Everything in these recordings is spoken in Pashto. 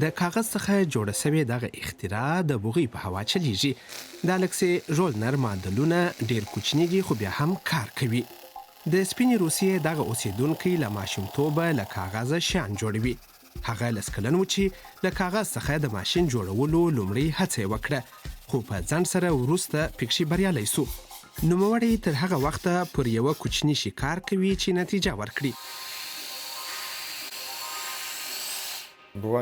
د کاغذ څخه جوړه شوې دغه اختراع د بوغي په هوا چلیږي. د الکسي ژولنر ماډلونه ډیر کوچني دي خو بیا هم کار کوي. د سپینې روسیې دغه اوسیدونکي له ماشومتوبه له کاغذ شیان جوړوي. هغه لس کلن و چې له کاغذ څخه د ماشین جوړولو لومړی هڅه وکړه، خو په ځان سره وروسته پکې بریالی سو. نوموړی تر هغه وخته پر یوه کوچني شي کار کوي چې نتیجه ورکړي.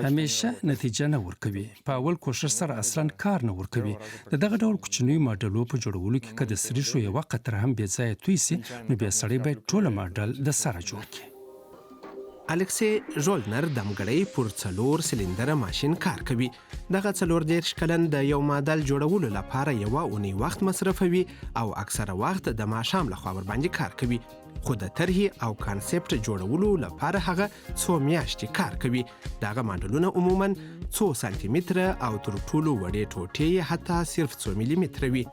همیشه نتیجه نه ورکوي. په اول کوشش سره اصلا کار نه ورکوي. د دغه ډول کوچنیو ماډلو په جوړولو کې که د سریښو یوه قطره هم بې ځایه توی سي، نو بیا سړی باید ټوله ماډل د سره جوړ کړي. الکسي ژولنر دمګړی پر 4 سلندره ماشین کار کوي. دغه 34 کلن د یو ماډل جوړولو لپاره یوه اونۍ وخت مصرفوي او اکثره وخت د ماښام لخوا ورباندې کار کوي. خو د طرحې او کانسپټ جوړولو لپاره هغه 2 میاشتې کار کوي. دغه ماډلونه عموماً 2 سانتي متره او تر ټولو وړې ټوټې حتی صرف 2 ملي متره وي.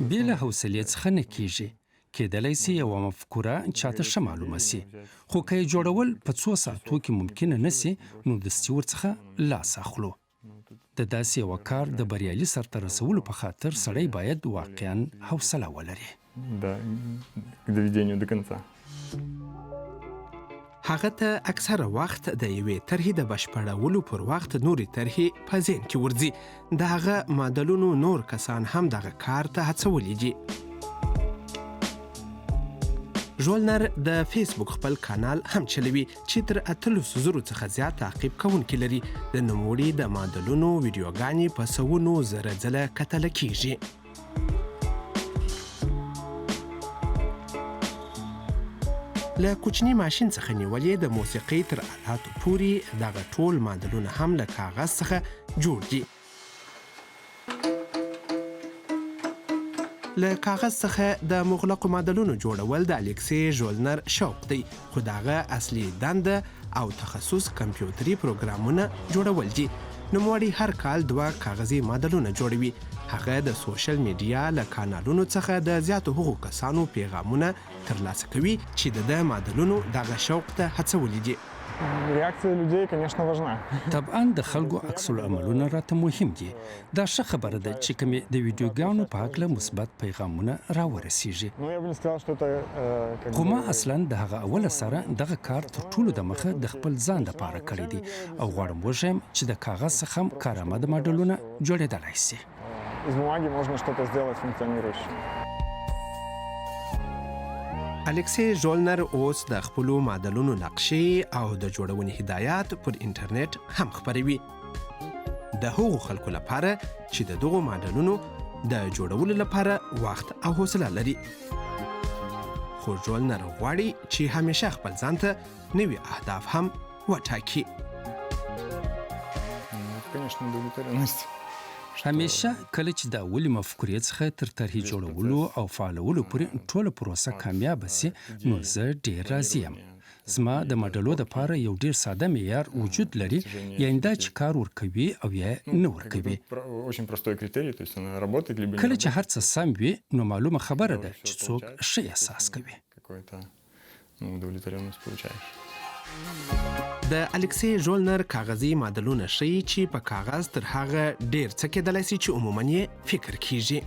بې له حوصلې څخه نه کیږي. کېدلی سي یوه مفکوره چاته ښه معلومه سي، خو که یې جوړول په 2 ساعتو کې ممکنه نه سي، نو دستي ورڅخه لاس اخلو. د داسې یوه کار د بریالي سرته رسولو په خاطر سړی باید واقعاً حوصله ولري. هغه ته اکثره وخت د یوې طرحې د بشپړولو پر وخت نورې طرحې په ذهن کې ورځي. د هغه ماډلونو نور کسان هم دغه کار ته هڅولي دي. ژولنر د فیسبوک خپل کانال هم چلوي چې تر 800 څخه زیات تعقیب کوونکي لري. د نوموړي د ماډلونو ویډیوګانې په سوونو زره ځله کتله کیږي. له کوچني ماشین څخه نیولې د موسیقۍ تر آلاتو پورې دغه ټول ماډلونه هم له کاغذ څخه جوړ دي. له کاغذ څخه د مغلقو ماډلونو جوړول د الکسي ژولنر شوق دی، خو دغه اصلي دنده او تخصص کمپیوټري پروګرامونه جوړول دي. نوموړی هر کال 2 کاغذي ماډلونه جوړوي. هغه د سوشل میډیا له کانالونو څخه د زیاتو هغو کسانو پیغامونه ترلاسه کوي چې د ماډلونو دغه شوق ته هڅولي دي. طبعا د خلکو عکس العملونه راته مهم دي. دا ښه خبره ده چې کومې د ویډیوګانو په هکله مثبت پیغامونه راورسیږي. خو ما اصلا د هغه اوله سره دغه کار تر ټولو د مخه د خپل ځان دپاره کړی دی او غواړم وښیم چې د کاغذ څخه هم کارآمده ماډلونه جوړېدلی سي. الکسي ژولنر اوس د خپلو ماډلونو نقشې او د جوړونې هدایات پر انټرنیټ هم خپروي. د هغو خلکو لپاره چې د دغو ماډلونو د جوړولو لپاره وخت او حوصله لري. خو ژولنر غواړي چې همیشه خپل ځان ته نوي اهداف هم وټاکي. همیشه کله چې د اولي مفکورې څخه تر طرحې جوړولو او فعالولو پورې ټوله پروسه کامیابه سي، نو زه ډیر راضي یم. زما د ماډلو دپاره یو ډیر ساده معیار وجود لري، یعنې دا چې کار ورکوي او یا نه ورکوي. کله چې هر څه سم وي، نو معلومه خبره ده چې څوک ښه احساس کوي. د الکسي ژولنر کاغذي ماډلونه ښیي چې په کاغذ تر هغه ډیر څه کېدلی سي چې عموماً یې فکر کیږي.